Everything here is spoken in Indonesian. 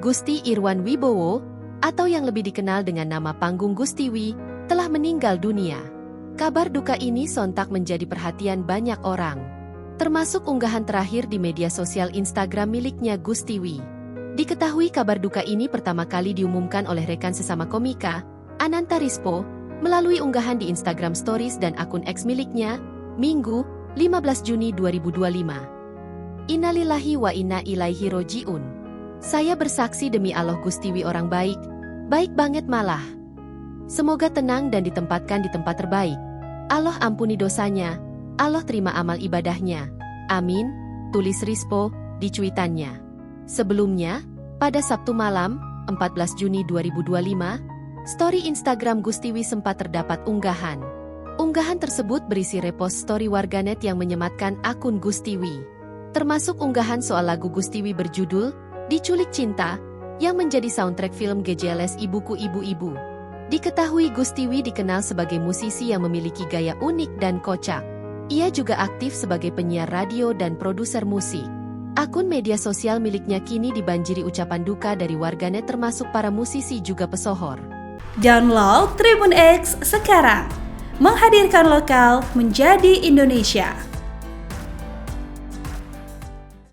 Gusti Irwan Wibowo, atau yang lebih dikenal dengan nama panggung Gustiwi, telah meninggal dunia. Kabar duka ini sontak menjadi perhatian banyak orang, termasuk unggahan terakhir di media sosial Instagram miliknya Gustiwi. Diketahui kabar duka ini pertama kali diumumkan oleh rekan sesama komika, Ananta Rispo, melalui unggahan di Instagram Stories dan akun X miliknya, Minggu, 15 Juni 2025. Innalillahi wa inna ilaihi roji'un. Saya bersaksi demi Allah Gustiwi orang baik, baik banget malah. Semoga tenang dan ditempatkan di tempat terbaik. Allah ampuni dosanya, Allah terima amal ibadahnya. Amin, tulis Rispo di cuitannya. Sebelumnya, pada Sabtu malam, 14 Juni 2025, story Instagram Gustiwi sempat terdapat unggahan. Unggahan tersebut berisi repost story warganet yang menyematkan akun Gustiwi, termasuk unggahan soal lagu Gustiwi berjudul Diculik Cinta, yang menjadi soundtrack film GJLS Ibuku Ibu-Ibu. Diketahui Gustiwi dikenal sebagai musisi yang memiliki gaya unik dan kocak. Ia juga aktif sebagai penyiar radio dan produser musik. Akun media sosial miliknya kini dibanjiri ucapan duka dari warganet termasuk para musisi juga pesohor. Download Tribun X sekarang, menghadirkan lokal menjadi Indonesia.